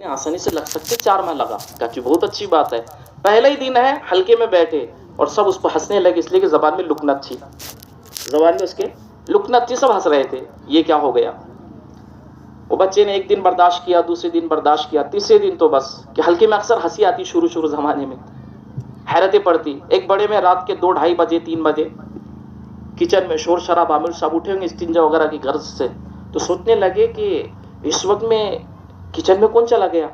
آسانی سے لگ سکتے 4 ماہ لگا. کہا کہ بہت اچھی بات ہے. پہلا ہی دن ہے, حلقے میں بیٹھے اور سب اس کو ہنسنے لگے, اس لیے کہ زبان میں لکنت تھی, زبان میں اس کے لکنت تھی, سب ہنس رہے تھے. یہ کیا ہو گیا؟ وہ بچے نے ایک دن برداشت کیا, دوسرے دن برداشت کیا, تیسرے دن تو بس کہ حلقے میں اکثر ہنسی آتی شروع زمانے میں, حیرتیں پڑتی. ایک بڑے میں رات کے 2 ڈھائی بجے 3 بجے کچن میں شور شراب, عامر صاحب اٹھے ہوں گے استنجا وغیرہ کی غرض سے, تو سوچنے لگے کہ اس وقت میں کچن میں کون چلا گیا.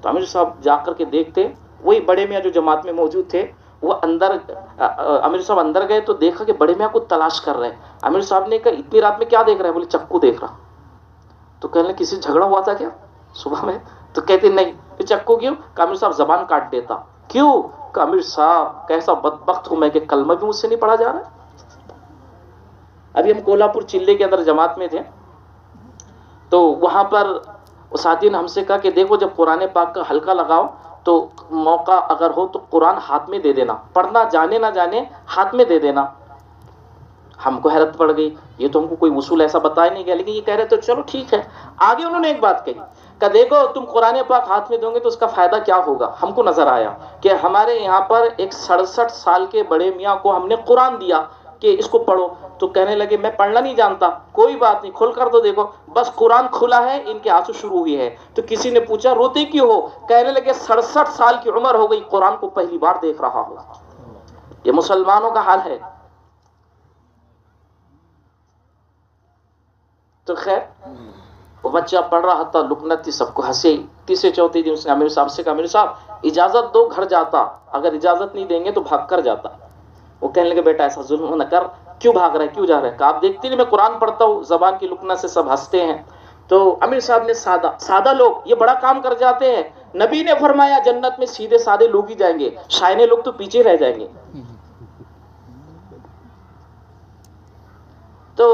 تو عامر صاحب جا کر کے دیکھتے, وہی بڑے میاں جو جماعت میں موجود تھے وہ اندر, عامر صاحب اندر گئے تو دیکھا کہ بڑے میاں کو تلاش کر رہے ہیں. عامر صاحب نے کہا اتنی رات میں کیا دیکھ رہے ہیں؟ بولے چکو دیکھ رہا. تو کہنے لگے کسی سے جھگڑا ہوا تھا کیا صبح میں؟ تو کہتے نہیں. پھر چکو کیوں؟ کہ عامر صاحب زبان کاٹ دیتا. کیوں؟ کہ عامر صاحب کیسا بدبخت ہوں میں کہ کلمہ بھی مجھ سے نہیں پڑھا جا رہا. ابھی ہم کولہاپور چلے کے اندر جماعت میں تھے, تو وہاں پر ساتھی نے ہم سے کہا کہ دیکھو جب قرآن پاک کا حلقہ لگاؤ تو موقع اگر ہو تو قرآن ہاتھ میں دے دینا, پڑھنا جانے نہ جانے ہاتھ میں دے دینا. ہم کو حیرت پڑ گئی, یہ تو ہم کو کوئی اصول ایسا بتایا نہیں گیا, لیکن یہ کہہ رہے تو چلو ٹھیک ہے. آگے انہوں نے ایک بات کہی کہ دیکھو تم قرآن پاک ہاتھ میں دو گے تو اس کا فائدہ کیا ہوگا. ہم کو نظر آیا کہ ہمارے یہاں پر ایک 67 سال کے بڑے میاں کو ہم نے قرآن دیا کہ اس کو پڑھو, تو کہنے لگے میں پڑھنا نہیں جانتا. کوئی بات نہیں, کھول کر دو دیکھو. بس قرآن کھلا ہے, ان کے آنسو شروع ہوئی ہے. تو کسی نے پوچھا روتے کیوں ہو؟ کہنے لگے 67 سال کی عمر ہو گئی, قرآن کو پہلی بار دیکھ رہا ہوں. یہ مسلمانوں کا حال ہے. تو خیر وہ بچہ پڑھ رہا تھا, لکنت تھی, سب کو ہنسے. تیسرے چوتھے دن اس نے امیر صاحب سے کہا امیر صاحب اجازت دو گھر جاتا, اگر اجازت نہیں دیں گے تو بھاگ کر جاتا. وہ کہنے لگے بیٹا ایسا ظلم نہ کر, کیوں بھاگ رہا ہے, کیوں جا رہا ہے؟ کہ آپ دیکھتے نہیں میں قرآن پڑھتا ہوں, زبان کی لکنت سے سب ہنستے ہیں. تو امیر صاحب نے سادہ لوگ یہ بڑا کام کر جاتے ہیں. نبی نے فرمایا جنت میں سیدھے سادے لوگ ہی جائیں گے, شائنے لوگ تو پیچھے رہ جائیں گے. تو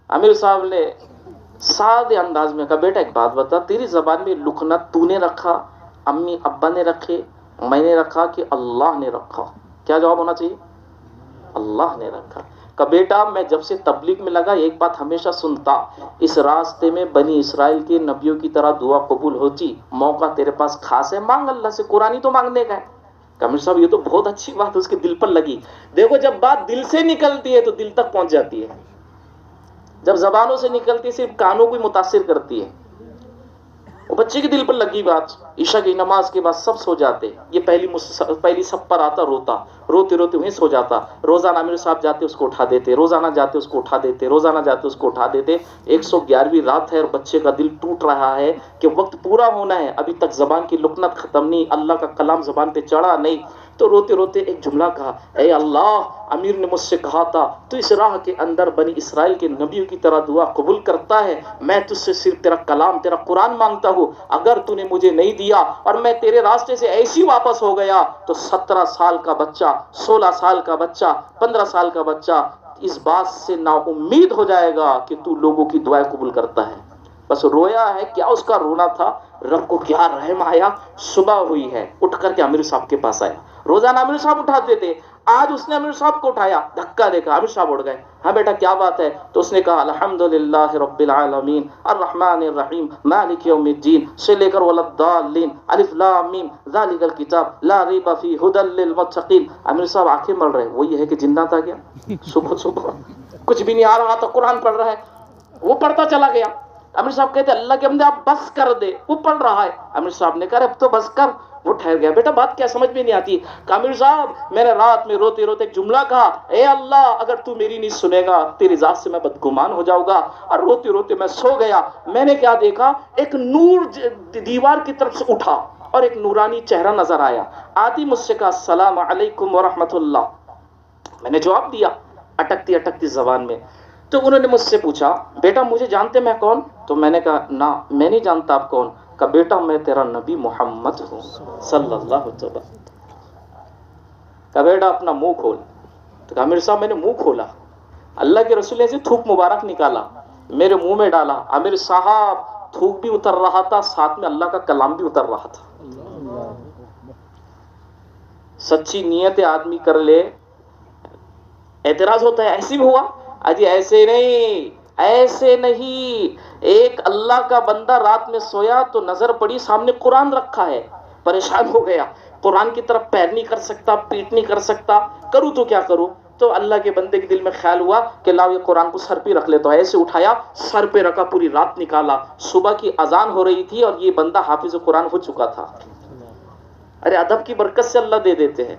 امیر صاحب نے سادے انداز میں کہا بیٹا ایک بات بتا, تیری زبان میں لکنت تو نے رکھا, امی ابا نے رکھے, میں نے رکھا کہ اللہ نے رکھا؟ کیا جواب ہونا چاہیے؟ اللہ نے رکھا. کہ بیٹا میں جب سے تبلیغ میں لگا ایک بات ہمیشہ سنتا, اس راستے میں بنی اسرائیل کے نبیوں کی طرح دعا قبول ہوتی. موقع تیرے پاس خاص ہے, مانگ اللہ سے, قرآن ہی تو مانگنے کا ہے. کامل صاحب یہ تو بہت اچھی بات ہے, اس کے دل پر لگی. دیکھو جب بات دل سے نکلتی ہے تو دل تک پہنچ جاتی ہے, جب زبانوں سے نکلتی ہے صرف کانوں کو متاثر کرتی ہے. وہ بچے کے دل پر لگی بات. عشاء کی نماز کے بعد سب سو جاتے, یہ پہلی سب پر آتا, روتے روتے وہیں سو جاتا. روزانہ امیر صاحب جاتے اس کو اٹھا دیتے, روزانہ جاتے اس کو اٹھا دیتے, روزانہ جاتے اس کو اٹھا دیتے. 111ویں رات ہے اور بچے کا دل ٹوٹ رہا ہے کہ وقت پورا ہونا ہے, ابھی تک زبان کی لکنت ختم نہیں, اللہ کا کلام زبان پہ چڑھا نہیں. تو روتے روتے ایک جملہ کہا, اے اللہ امیر نے مجھ سے کہا تھا تو اس راہ کے اندر بنی اسرائیل کے نبیوں کی طرح دعا قبول کرتا ہے, میں تجھ سے صرف تیرا کلام تیرا قرآن مانگتا ہوں. اگر تو نے مجھے نہیں دیا اور میں تیرے راستے سے ایسی واپس ہو گیا تو 17 سال کا بچہ, 16 سال کا بچہ, 15 سال کا بچہ اس بات سے نا امید ہو جائے گا کہ تو لوگوں کی دعائیں قبول کرتا ہے. بس رویا ہے, کیا اس کا رونا تھا, رب کو کیا رحم آیا. صبح ہوئی ہے, اٹھ کر کے امیر صاحب کے پاس آیا. روزانہ امیر صاحب اٹھاتے تھے, آج اس نے امیر صاحب کو اٹھایا, دھکا دے کر امیر صاحب اٹھ گئے. ہاں بیٹا کیا بات ہے؟ تو اس نے کہا الحمدللہ رب العالمین الرحمن الرحیم مالک یوم الدین سے لے کر ولدالین الف لام میم ذالک الکتاب لا ریب فیہ ھدی للمتقین. امیر صاحب آنکھیں مل رہے, وہ یہ ہے کہ جنات آ گیا صبح کچھ بھی نہیں آ رہا تھا, قرآن پڑھ رہا ہے. وہ پڑھتا چلا گیا. امیر صاحب کہتے اللہ کے بندے آپ بس کر دے, وہ پڑھ رہا ہے. امیر صاحب نے کہا اب تو بس کر. وہ ٹھہر گیا, بیٹا بات کیا سمجھ میں نہیں آتی. کہ امیر صاحب میں نے رات میں روتے روتے ایک جملہ کہا, اے اللہ اگر تو میری نہیں سنے گا تیری ذات سے میں بدگمان ہو جاؤں گا. اور روتے روتے میں سو گیا. میں نے کیا دیکھا, ایک نور دیوار کی طرف سے اٹھا اور ایک نورانی چہرہ نظر آیا. آتی مجھ سے کہا السلام علیکم ورحمۃ اللہ. میں نے جواب دیا اٹکتی اٹکتی زبان میں. تو انہوں نے مجھ سے پوچھا بیٹا مجھے جانتے میں کون؟ تو میں نے کہا نہ میں نہیں جانتا آپ کون. کہ بیٹا میں تیرا نبی محمد ہوں صلی اللہ علیہ وسلم. کہ بیٹا اپنا منہ کھول. تو کہا امیر صاحب میں نے منہ کھولا, اللہ کے رسول نے سے تھوک مبارک نکالا, میرے منہ میں ڈالا. امیر صاحب تھوک بھی اتر رہا تھا, ساتھ میں اللہ کا کلام بھی اتر رہا تھا. سچی نیت آدمی کر لے. اعتراض ہوتا ہے ایسے بھی ہوا, اجی ایسے نہیں, ایسے نہیں. ایک اللہ کا بندہ رات میں سویا تو نظر پڑی سامنے قرآن رکھا ہے, پریشان ہو گیا, قرآن کی طرف پیر نہیں کر سکتا, پیٹ نہیں کر سکتا, کروں تو کیا کروں؟ تو اللہ کے بندے کے دل میں خیال ہوا کہ لاؤ یہ قرآن کو سر پہ رکھ لیتا ہوں. ایسے اٹھایا, سر پہ رکھا, پوری رات نکالا. صبح کی اذان ہو رہی تھی اور یہ بندہ حافظ قرآن ہو چکا تھا. ارے ادب کی برکت سے اللہ دے دیتے ہیں.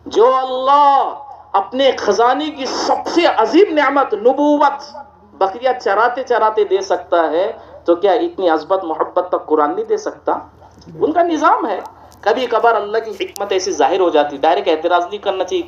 جو اللہ اپنے خزانے کی سب سے عظیم نعمت نبوت بکریاں چراتے چراتے دے سکتا ہے, تو کیا اتنی عظمت محبت تک قرآن نہیں دے سکتا؟ ان کا نظام ہے. کبھی کبھار اللہ کی حکمت ایسی ظاہر ہو جاتی, ڈائریکٹ اعتراض نہیں کرنا چاہیے.